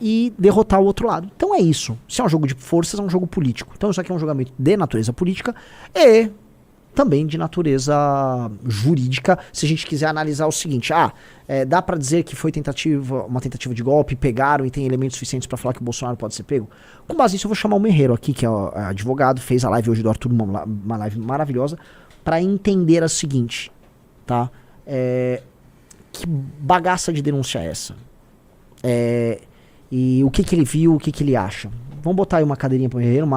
e derrotar o outro lado. Então é isso. Se é um jogo de forças, é um jogo político. Então isso aqui é um julgamento de natureza política e também de natureza jurídica, se a gente quiser analisar o seguinte, dá pra dizer que foi uma tentativa de golpe, pegaram e tem elementos suficientes pra falar que o Bolsonaro pode ser pego? Com base nisso eu vou chamar o Merreiro aqui, que é advogado, fez a live hoje do Arthur, uma live maravilhosa, pra entender o seguinte, tá? Que bagaça de denúncia é essa? E o que ele viu, o que ele acha? Vamos botar aí uma cadeirinha pro Merreiro,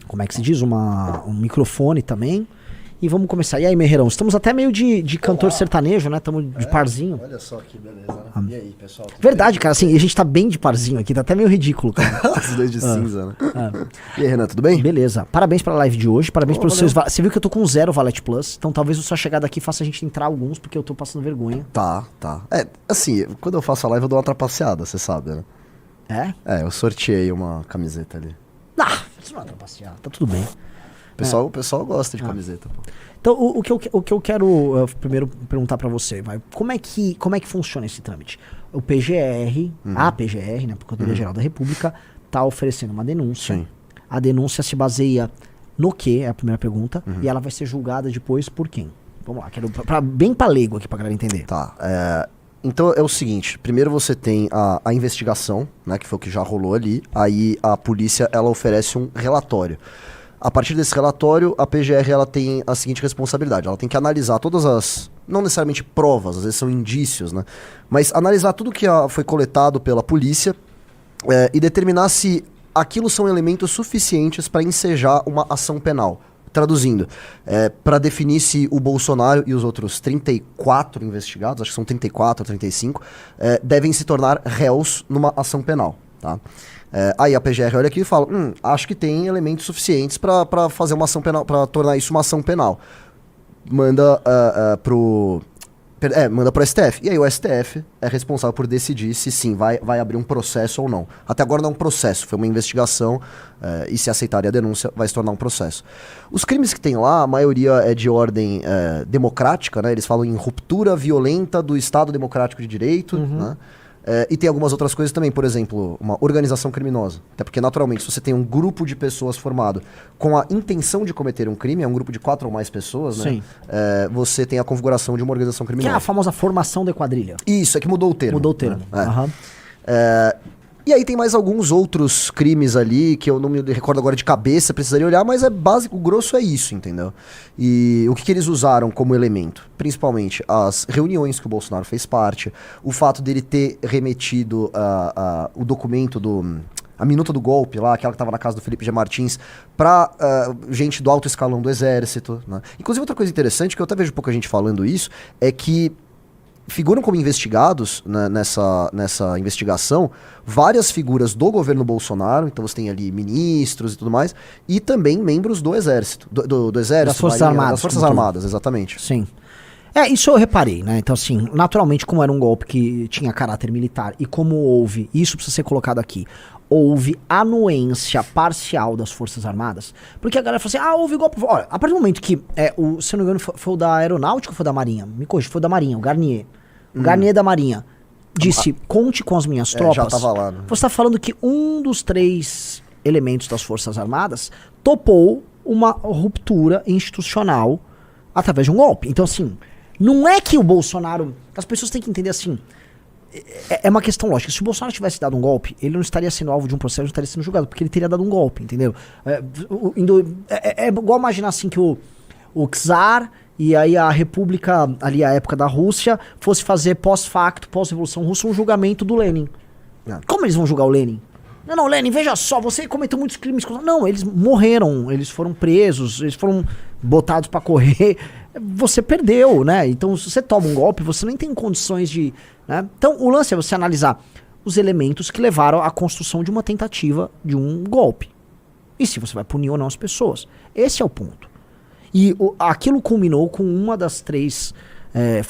como é que se diz? Um microfone também. E vamos começar. E aí, Merreirão? Estamos até meio de cantor sertanejo, né? Estamos de parzinho. Olha só que beleza, né? E aí, pessoal? Verdade, cara. Assim, a gente tá bem de parzinho aqui. Tá até meio ridículo, cara. Os dois de cinza, né? E aí, Renan, tudo bem? Beleza. Parabéns pela live de hoje. Parabéns pelos seus... Você viu que eu tô com 0 Valete Plus. Então talvez a sua chegada aqui faça a gente entrar alguns, porque eu tô passando vergonha. Tá. Assim, quando eu faço a live eu dou uma trapaceada, você sabe, né? Eu sorteei uma camiseta ali. Isso não é trapaceada. Tá tudo bem. O pessoal gosta de camiseta, pô. Então, o que eu quero primeiro perguntar pra você, como é que funciona esse trâmite? O PGR, a PGR, né, Procuradoria Geral da República, tá oferecendo uma denúncia. Sim. A denúncia se baseia no quê? É a primeira pergunta. E ela vai ser julgada depois por quem? Vamos lá, quero bem pra leigo aqui pra galera entender. Tá, então é o seguinte, primeiro você tem a investigação, né, que foi o que já rolou ali, aí a polícia, ela oferece um relatório. A partir desse relatório, a PGR, ela tem a seguinte responsabilidade, ela tem que analisar todas as, não necessariamente provas, às vezes são indícios, né, mas analisar tudo que foi coletado pela polícia e determinar se aquilo são elementos suficientes para ensejar uma ação penal. Traduzindo, para definir se o Bolsonaro e os outros 34 investigados, acho que são 34 ou 35, devem se tornar réus numa ação penal, tá? Aí a PGR olha aqui e fala, acho que tem elementos suficientes para fazer uma ação penal, para tornar isso uma ação penal. Manda pro STF. E aí o STF é responsável por decidir se sim, vai abrir um processo ou não. Até agora não é um processo, foi uma investigação e se aceitarem a denúncia vai se tornar um processo. Os crimes que tem lá, a maioria é de ordem democrática, né? Eles falam em ruptura violenta do Estado Democrático de Direito, né? E tem algumas outras coisas também, por exemplo, uma organização criminosa. Até porque, naturalmente, se você tem um grupo de pessoas formado com a intenção de cometer um crime, é um grupo de 4 ou mais pessoas, né? Você tem a configuração de uma organização criminosa. Que é a famosa formação de quadrilha. Isso, é que mudou o termo. Mudou o termo. E aí tem mais alguns outros crimes ali, que eu não me recordo agora de cabeça, precisaria olhar, mas é básico, o grosso é isso, entendeu? E o que eles usaram como elemento? Principalmente as reuniões que o Bolsonaro fez parte, o fato dele ter remetido o documento a minuta do golpe lá, aquela que estava na casa do Felipe G. Martins, pra gente do alto escalão do exército, né? Inclusive outra coisa interessante, que eu até vejo pouca gente falando isso, é que figuram como investigados, né, nessa investigação várias figuras do governo Bolsonaro, então você tem ali ministros e tudo mais, e também membros do exército, do exército, das Forças Armadas. Das Forças Armadas, exatamente. Sim. Isso eu reparei, né? Então, assim, naturalmente, como era um golpe que tinha caráter militar e como houve, isso precisa ser colocado aqui, houve anuência parcial das Forças Armadas, porque a galera falou assim, houve golpe. Olha, a partir do momento que, se eu não me engano, foi o da Aeronáutica ou foi da Marinha? Me corrija, foi o da Marinha, o Garnier. O Garnier da Marinha disse, conte com as minhas tropas. Já tava lá, né? Você está falando que um dos 3 elementos das Forças Armadas topou uma ruptura institucional através de um golpe. Então, assim, não é que o Bolsonaro... As pessoas têm que entender assim... É uma questão lógica. Se o Bolsonaro tivesse dado um golpe, ele não estaria sendo alvo de um processo, não estaria sendo julgado, porque ele teria dado um golpe, entendeu? É igual imaginar assim que o czar e aí a república, ali a época da Rússia, fosse fazer pós-facto, pós-revolução russa, um julgamento do Lenin. Como eles vão julgar o Lenin? Não, Lenin, veja só, você cometeu muitos crimes. Não, eles morreram, eles foram presos, eles foram botados pra correr. Você perdeu, né? Então, se você toma um golpe, você nem tem condições de... né? Então, o lance é você analisar os elementos que levaram à construção de uma tentativa de um golpe. E se você vai punir ou não as pessoas. Esse é o ponto. E aquilo culminou com uma das 3...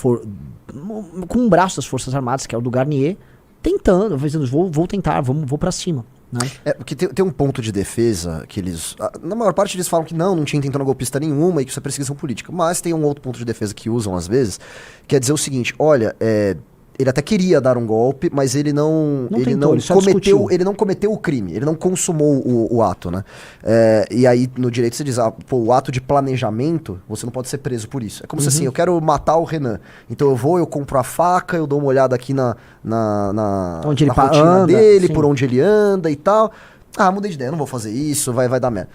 com um braço das Forças Armadas, que é o do Garnier, tentando, dizendo, vou tentar, vou pra cima. Né? Porque tem um ponto de defesa que eles... na maior parte eles falam que não tinha intentando golpista nenhuma e que isso é perseguição política. Mas tem um outro ponto de defesa que usam às vezes, que é dizer o seguinte, olha, ele até queria dar um golpe, mas ele não cometeu o crime, ele não consumou o ato, né? E aí no direito você diz, o ato de planejamento, você não pode ser preso por isso. É como se assim, eu quero matar o Renan, então eu compro a faca, eu dou uma olhada aqui na onde ele rotina anda, dele, por onde ele anda e tal. Mudei de ideia, não vou fazer isso, vai dar merda.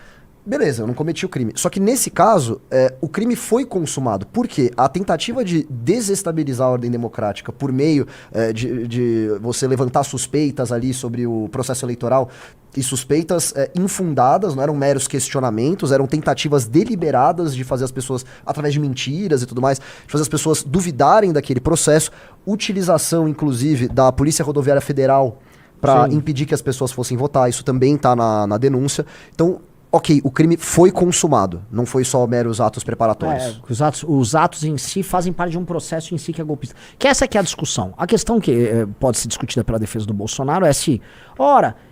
Beleza, eu não cometi o crime. Só que nesse caso, o crime foi consumado. Por quê? A tentativa de desestabilizar a ordem democrática por meio de você levantar suspeitas ali sobre o processo eleitoral, e suspeitas infundadas, não eram meros questionamentos, eram tentativas deliberadas de fazer as pessoas, através de mentiras e tudo mais, de fazer as pessoas duvidarem daquele processo, utilização, inclusive, da Polícia Rodoviária Federal para impedir que as pessoas fossem votar, isso também está na denúncia. Então, ok, o crime foi consumado, não foi só meros atos preparatórios. Os atos em si fazem parte de um processo em si que é golpista. Que essa aqui é a discussão. A questão que pode ser discutida pela defesa do Bolsonaro é se,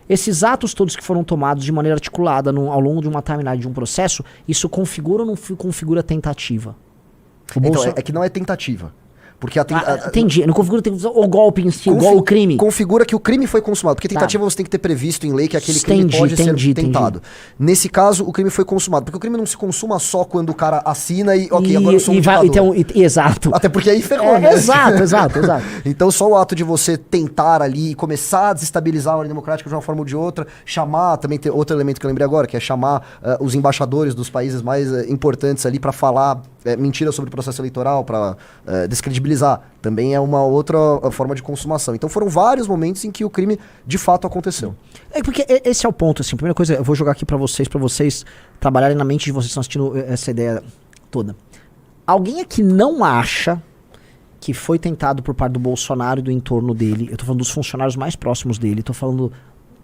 esses atos todos que foram tomados de maneira articulada ao longo de uma timeline de um processo, isso configura ou não configura tentativa? Então, é que não é tentativa. Porque entendi, não configura o golpe em si, o crime. Configura que o crime foi consumado, porque tentativa você tem que ter previsto em lei que aquele crime pode ser tentado. Nesse caso, o crime foi consumado, porque o crime não se consuma só quando o cara assina agora eu sou um ditador. Exato. Até porque aí ferrou, né? Exato. Então só o ato de você tentar ali, começar a desestabilizar a ordem democrática de uma forma ou de outra, chamar, também tem outro elemento que eu lembrei agora, que é chamar os embaixadores dos países mais importantes ali para falar mentira sobre o processo eleitoral, para descredibilizar, também é uma outra forma de consumação. Então foram vários momentos em que o crime de fato aconteceu. Porque esse é o ponto, assim, primeira coisa, eu vou jogar aqui para vocês trabalharem na mente de vocês que estão assistindo essa ideia toda. Alguém aqui não acha que foi tentado por parte do Bolsonaro e do entorno dele, eu tô falando dos funcionários mais próximos dele, tô falando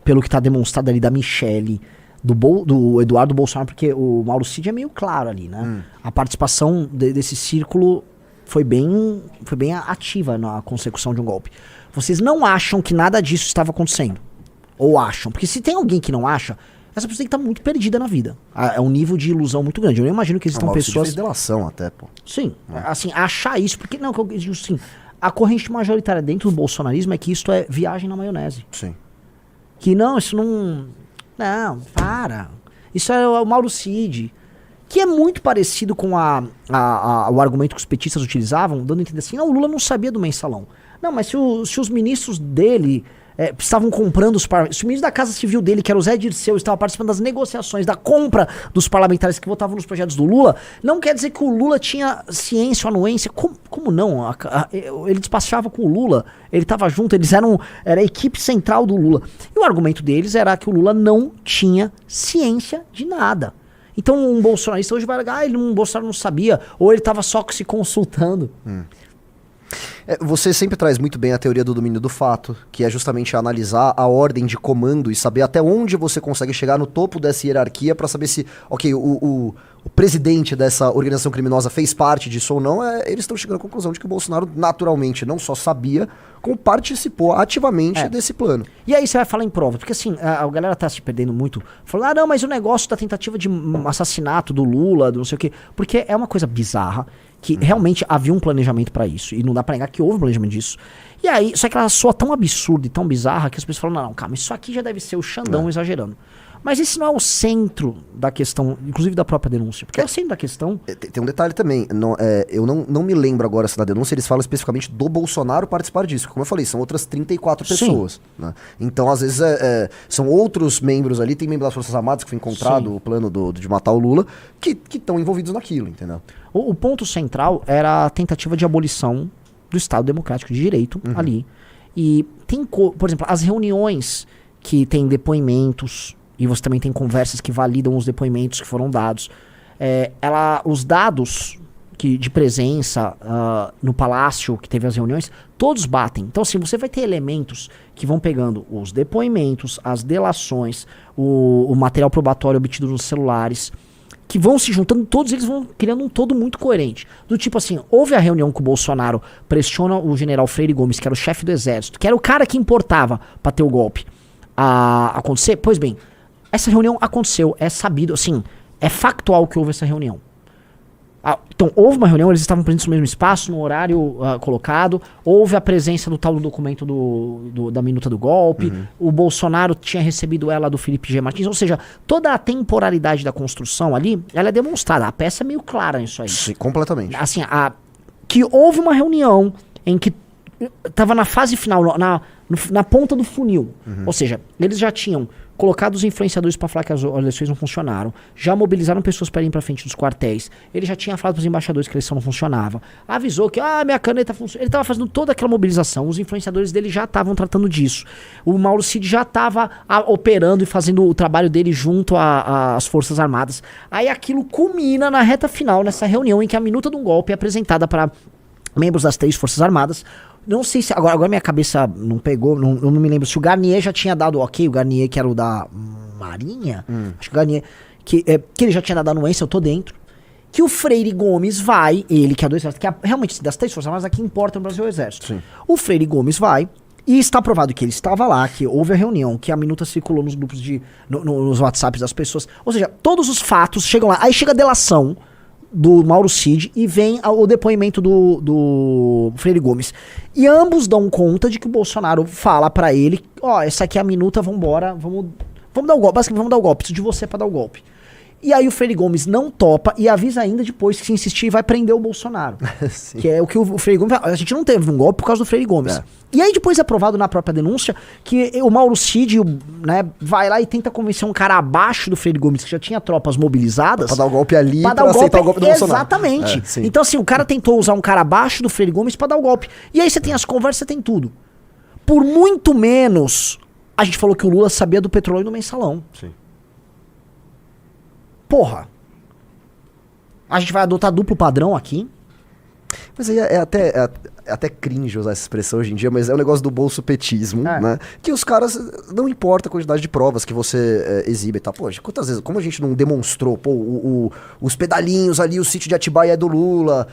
pelo que tá demonstrado ali da Michelle, do Eduardo Bolsonaro, porque o Mauro Cid é meio claro ali, né? A participação desse círculo foi bem ativa na consecução de um golpe. Vocês não acham que nada disso estava acontecendo? Ou acham? Porque se tem alguém que não acha, essa pessoa tem que estar muito perdida na vida. É um nível de ilusão muito grande. Eu não imagino que existam pessoas... fez delação até, pô. Sim, assim, achar isso, porque não, que eu digo assim, a corrente majoritária dentro do bolsonarismo é que isto é viagem na maionese. Sim. Que não, isso não... Não, para. Isso é o Mauro Cid. Que é muito parecido com o argumento que os petistas utilizavam, dando a entender assim, não, o Lula não sabia do mensalão. Não, mas se os ministros dele estavam comprando os parlamentares, se o ministro da Casa Civil dele, que era o Zé Dirceu, estava participando das negociações, da compra dos parlamentares que votavam nos projetos do Lula, não quer dizer que o Lula tinha ciência ou anuência. Como não? Ele despachava com o Lula, ele estava junto, era a equipe central do Lula. E o argumento deles era que o Lula não tinha ciência de nada. Então um bolsonarista hoje vai ligar, o Bolsonaro não sabia, ou ele estava só se consultando. Você sempre traz muito bem a teoria do domínio do fato, que é justamente analisar a ordem de comando e saber até onde você consegue chegar no topo dessa hierarquia para saber se, o presidente dessa organização criminosa fez parte disso ou não. Eles estão chegando à conclusão de que o Bolsonaro naturalmente não só sabia, como participou ativamente desse plano. E aí você vai falar em prova, porque assim, a galera tá se perdendo muito, falando, não, mas o negócio da tentativa de assassinato do Lula, do não sei o quê, porque é uma coisa bizarra, que realmente havia um planejamento pra isso, e não dá pra negar que houve um planejamento disso. E aí, só que ela soa tão absurda e tão bizarra que as pessoas falam, não, calma, isso aqui já deve ser o Xandão exagerando. Mas esse não é o centro da questão, inclusive da própria denúncia. Porque é o centro da questão... Tem um detalhe também. Eu não me lembro agora se na denúncia eles falam especificamente do Bolsonaro participar disso. Como eu falei, são outras 34 pessoas. Né? Então, às vezes, são outros membros ali. Tem membros das Forças Armadas que foi encontrado o plano de matar o Lula, que estão envolvidos naquilo, entendeu? O ponto central era a tentativa de abolição do Estado Democrático de Direito ali. E tem, por exemplo, as reuniões que tem depoimentos... E você também tem conversas que validam os depoimentos que foram dados. Os dados de presença no palácio que teve as reuniões, todos batem. Então, assim, você vai ter elementos que vão pegando os depoimentos, as delações, o material probatório obtido nos celulares, que vão se juntando, todos eles vão criando um todo muito coerente. Do tipo assim, houve a reunião que o Bolsonaro pressiona o general Freire Gomes, que era o chefe do exército, que era o cara que importava para ter o golpe a acontecer. Pois bem, essa reunião aconteceu, é sabido, assim, é factual que houve essa reunião. Então, houve uma reunião, eles estavam presentes no mesmo espaço, no horário colocado, houve a presença do tal do documento da minuta do golpe, o Bolsonaro tinha recebido ela do Felipe G. Martins, ou seja, toda a temporalidade da construção ali, ela é demonstrada, a peça é meio clara nisso aí. Sim, completamente. Assim, que houve uma reunião em que estava na fase final, na ponta do funil, ou seja, eles já tinham colocado os influenciadores para falar que as eleições não funcionaram, já mobilizaram pessoas para ir para frente dos quartéis, ele já tinha falado para os embaixadores que a eleição não funcionava, avisou que minha caneta funciona, ele estava fazendo toda aquela mobilização, os influenciadores dele já estavam tratando disso, o Mauro Cid já estava operando e fazendo o trabalho dele junto às Forças Armadas, aí aquilo culmina na reta final, nessa reunião em que a minuta de um golpe é apresentada para membros das 3 Forças Armadas. Não sei se... Agora minha cabeça não pegou, eu não me lembro se o Garnier já tinha dado ok, o Garnier que era o da Marinha, acho que o Garnier, que ele já tinha dado a anuência, eu tô dentro, que o Freire Gomes vai, ele que é do Exército, que é realmente das 3 Forças Armadas, aqui importa no Brasil é o Exército. Sim. O Freire Gomes vai, e está provado que ele estava lá, que houve a reunião, que a minuta circulou nos grupos nos WhatsApps das pessoas, ou seja, todos os fatos chegam lá, aí chega a delação do Mauro Cid e vem o depoimento do Freire Gomes. E ambos dão conta de que o Bolsonaro fala pra ele, essa aqui é a minuta, vambora, vamos dar o golpe, basicamente vamos dar o golpe, preciso de você pra dar o golpe. E aí o Freire Gomes não topa e avisa ainda depois que se insistir vai prender o Bolsonaro. Que é o que o Freire Gomes... A gente não teve um golpe por causa do Freire Gomes. E aí depois é provado na própria denúncia que o Mauro Cid, né, vai lá e tenta convencer um cara abaixo do Freire Gomes, que já tinha tropas mobilizadas... Pra dar o golpe ali, pra aceitar o golpe do Bolsonaro. Exatamente. Então assim, o cara tentou usar um cara abaixo do Freire Gomes pra dar o golpe. E aí você tem as conversas, você tem tudo. Por muito menos, a gente falou que o Lula sabia do petróleo e do mensalão. Sim. Porra, a gente vai adotar duplo padrão aqui? Mas aí é até cringe usar essa expressão hoje em dia, mas é o negócio do bolsopetismo, né? Que os caras, não importa a quantidade de provas que você exibe e tal. Pô, quantas vezes, como a gente não demonstrou, os pedalinhos ali, o sítio de Atibaia é do Lula,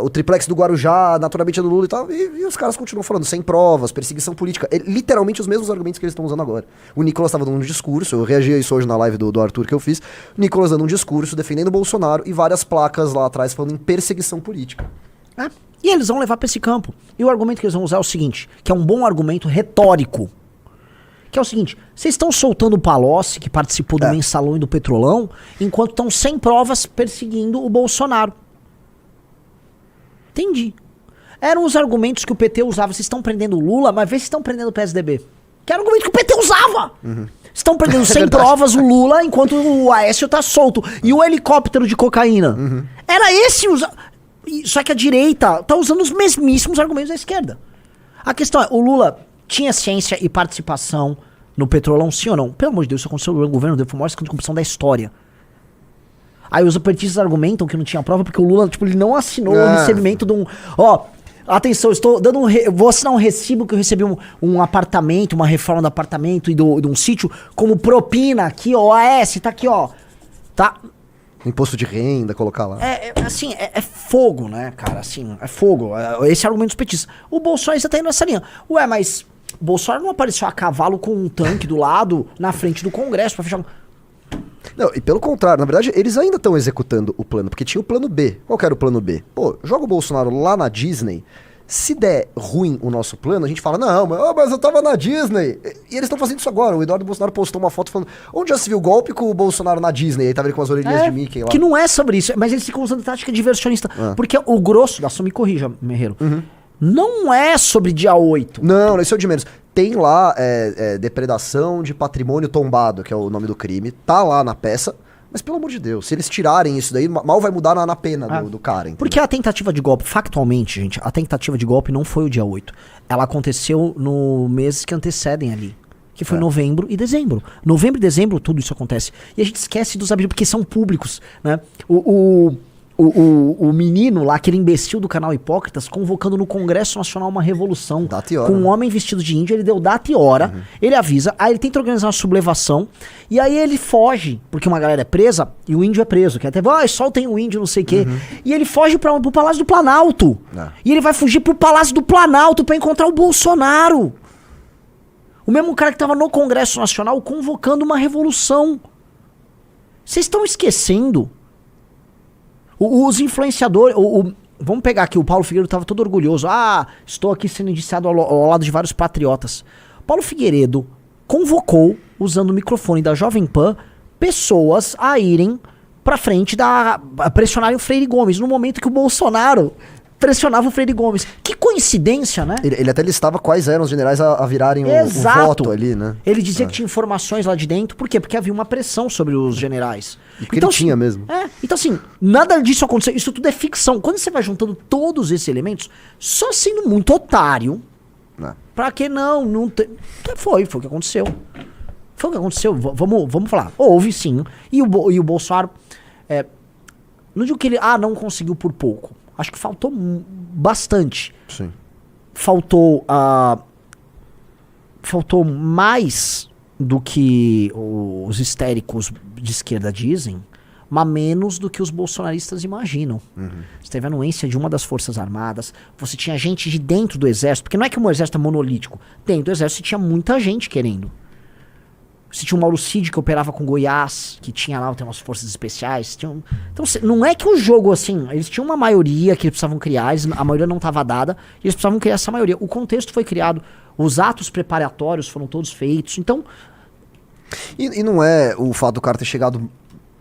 o triplex do Guarujá, naturalmente é do Lula e tal, e os caras continuam falando, sem provas, perseguição política, literalmente os mesmos argumentos que eles estão usando agora. O Nicolas estava dando um discurso, eu reagi a isso hoje na live do Arthur que eu fiz, o Nicolas dando um discurso defendendo o Bolsonaro e várias placas lá atrás falando em perseguição política. E eles vão levar pra esse campo. E o argumento que eles vão usar é o seguinte, que é um bom argumento retórico. Que é o seguinte, vocês estão soltando o Palocci, que participou do Mensalão e do Petrolão, enquanto estão sem provas perseguindo o Bolsonaro. Entendi. Eram os argumentos que o PT usava. Vocês estão prendendo o Lula, mas vê se estão prendendo o PSDB. Que era o argumento que o PT usava. Estão prendendo sem provas o Lula, enquanto o Aécio tá solto. E o helicóptero de cocaína. Era esse só que a direita tá usando os mesmíssimos argumentos da esquerda. A questão é, o Lula tinha ciência e participação no Petrolão, sim ou não? Pelo amor de Deus, isso aconteceu no governo dele, foi a maior escândalo de corrupção da história. Aí os petistas argumentam que não tinha prova porque o Lula, ele não assinou o recebimento de um... Atenção, estou dando vou assinar um recibo que eu recebi um apartamento, uma reforma do apartamento e de um sítio como propina aqui, OAS, tá aqui, tá... Imposto de renda, colocar lá. Assim, é fogo, né, cara? Assim, é fogo. Esse é o argumento dos petistas. O Bolsonaro tá indo nessa linha. Ué, mas o Bolsonaro não apareceu a cavalo com um tanque do lado, na frente do Congresso, pra fechar... Não, e pelo contrário, na verdade, eles ainda estão executando o plano, porque tinha o plano B. Qual que era o plano B? Pô, joga o Bolsonaro lá na Disney... Se der ruim o nosso plano, a gente fala, não, mas eu tava na Disney. E eles estão fazendo isso agora. O Eduardo Bolsonaro postou uma foto falando, onde já se viu golpe com o Bolsonaro na Disney? Aí tava ele com as orelhinhas de Mickey lá. Que não é sobre isso, mas eles ficam usando tática diversionista. Porque o grosso da ação, me corrija, Merreiro, não é sobre dia 8. Não, isso é o de menos. Tem lá depredação de patrimônio tombado, que é o nome do crime. Tá lá na peça. Mas pelo amor de Deus, se eles tirarem isso daí, mal vai mudar na pena do cara. Entendeu? Porque a tentativa de golpe, factualmente, gente, a tentativa de golpe não foi o dia 8. Ela aconteceu no meses que antecedem ali. Que foi novembro e dezembro. Novembro e dezembro tudo isso acontece. E a gente esquece dos absurdos, porque são públicos, né? O menino lá, aquele imbecil do canal Hipócritas, convocando no Congresso Nacional uma revolução com um homem vestido de índio, ele deu data e hora, ele avisa, aí ele tenta organizar uma sublevação, e aí ele foge, porque uma galera é presa, e o índio é preso, que até, soltem o índio, não sei o quê, e ele foge pro Palácio do Planalto, e ele vai fugir pro Palácio do Planalto pra encontrar o Bolsonaro. O mesmo cara que tava no Congresso Nacional convocando uma revolução. Vocês estão esquecendo... Os influenciadores... Vamos pegar aqui, o Paulo Figueiredo tava todo orgulhoso. Estou aqui sendo indiciado ao lado de vários patriotas. Paulo Figueiredo convocou, usando o microfone da Jovem Pan, pessoas a irem pra frente a pressionarem o Freire Gomes, no momento que o Bolsonaro pressionava o Freire Gomes. Que coincidência, né? Ele até listava quais eram os generais a virarem o voto ali, né? Ele dizia que tinha informações lá de dentro. Por quê? Porque havia uma pressão sobre os generais. E porque então, ele tinha mesmo. Então assim, nada disso aconteceu. Isso tudo é ficção. Quando você vai juntando todos esses elementos, só sendo muito otário, pra que não tem... Foi o que aconteceu. Foi o que aconteceu. Vamos falar. Houve sim. E o Bolsonaro... não digo que ele não conseguiu por pouco. Acho que faltou bastante. Sim. Faltou mais do que os histéricos de esquerda dizem, mas menos do que os bolsonaristas imaginam. Você teve a anuência de uma das Forças Armadas, você tinha gente de dentro do Exército, porque não é que o Exército é monolítico. Dentro do Exército tinha muita gente querendo. Você tinha o Mauro Cid que operava com Goiás, que tinha lá umas forças especiais. Então, não é que o jogo, assim, eles tinham uma maioria que eles precisavam criar, a maioria não estava dada, e eles precisavam criar essa maioria. O contexto foi criado, os atos preparatórios foram todos feitos, então... E não é o fato do cara ter chegado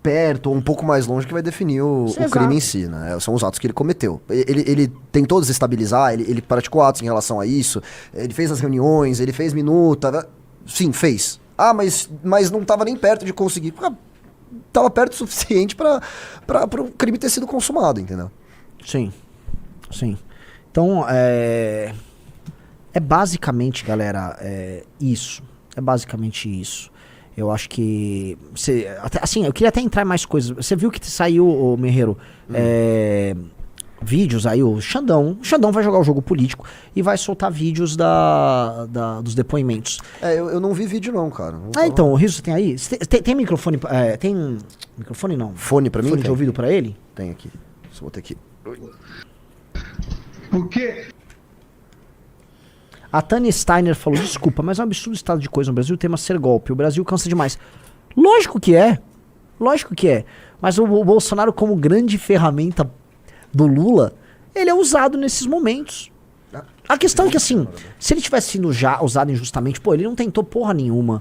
perto ou um pouco mais longe que vai definir o crime em si, né? São os atos que ele cometeu. Ele tentou desestabilizar, ele praticou atos em relação a isso, ele fez as reuniões, ele fez minuta, sim, fez. Mas não estava nem perto de conseguir. Estava perto o suficiente para o crime ter sido consumado, entendeu? Sim. Então, é basicamente, galera, isso. É basicamente isso. Eu acho que... assim, eu queria até entrar em mais coisas. Você viu que saiu, Merreiro, vídeos aí, o Xandão vai jogar o jogo político e vai soltar vídeos dos depoimentos. Eu não vi vídeo não, cara. Então, o Rizzo, você tem aí? Tem microfone? Tem microfone não? Fone pra mim? Fone de ouvido pra ele? Tem aqui. Só vou ter aqui. Por quê? A Tânia Steiner falou, desculpa, mas é um absurdo estado de coisa no Brasil o tema ser golpe. O Brasil cansa demais. Lógico que é. Mas o Bolsonaro, como grande ferramenta do Lula, ele é usado nesses momentos. A questão é que, assim, se ele tivesse sido já usado injustamente, ele não tentou porra nenhuma.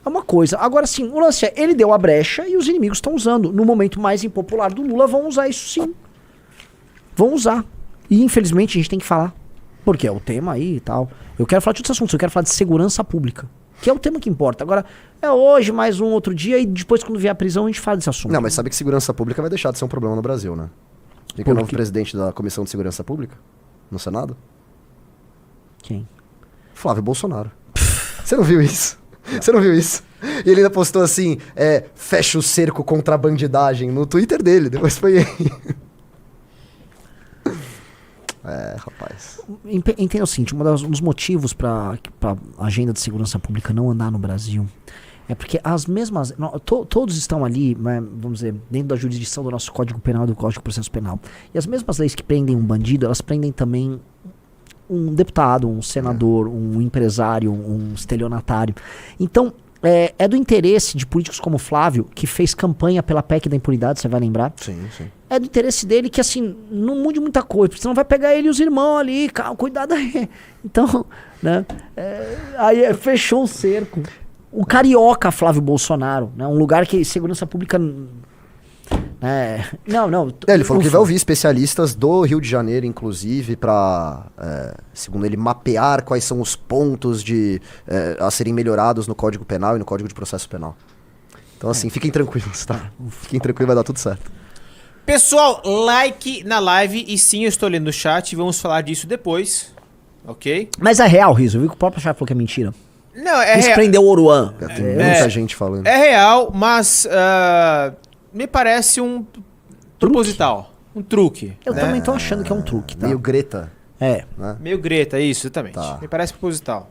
É uma coisa. Agora, sim, o lance ele deu a brecha e os inimigos estão usando. No momento mais impopular do Lula, vão usar isso sim. Vão usar. E, infelizmente, a gente tem que falar. Porque é o tema aí e tal. Eu quero falar de outros assuntos, eu quero falar de segurança pública. Que é o tema que importa. Agora, é hoje, mais um outro dia, e depois, quando vier a prisão, a gente fala desse assunto. Não, mas sabe que segurança pública vai deixar de ser um problema no Brasil, né? Quem é o novo presidente da Comissão de Segurança Pública? No Senado? Quem? Flávio Bolsonaro. Você não viu isso? Você não viu isso? E ele ainda postou assim, fecha o cerco contra a bandidagem no Twitter dele, depois foi ele. Rapaz. Entenda o seguinte, um dos motivos pra agenda de segurança pública não andar no Brasil é porque as mesmas... todos estão ali, né, vamos dizer, dentro da jurisdição do nosso Código Penal e do Código de Processo Penal. E as mesmas leis que prendem um bandido, elas prendem também um deputado, um senador, um empresário, um estelionatário. Então, é do interesse de políticos como Flávio, que fez campanha pela PEC da impunidade, você vai lembrar? Sim. É do interesse dele que, assim, não mude muita coisa, porque senão vai pegar ele e os irmãos ali, calma, cuidado aí. Então, né, aí fechou o cerco. O carioca Flávio Bolsonaro, né, um lugar que segurança pública... Ele falou que vai ouvir especialistas do Rio de Janeiro, inclusive, para, segundo ele, mapear quais são os pontos a serem melhorados no Código Penal e no Código de Processo Penal. Então, assim, fiquem tranquilos, tá? Fiquem tranquilos, vai dar tudo certo. Pessoal, like na live, e sim, eu estou lendo o chat, vamos falar disso depois, ok? Mas é real, Rizzo, viu que o próprio chat falou que é mentira. Não, é Isso real. prendeu o Oruan. Tem muita gente falando. É real, mas me parece um proposital, um truque. Eu né? também tô achando que é um truque, tá? Meio Greta. É. Né? Meio Greta, isso, exatamente. Tá. Me parece proposital.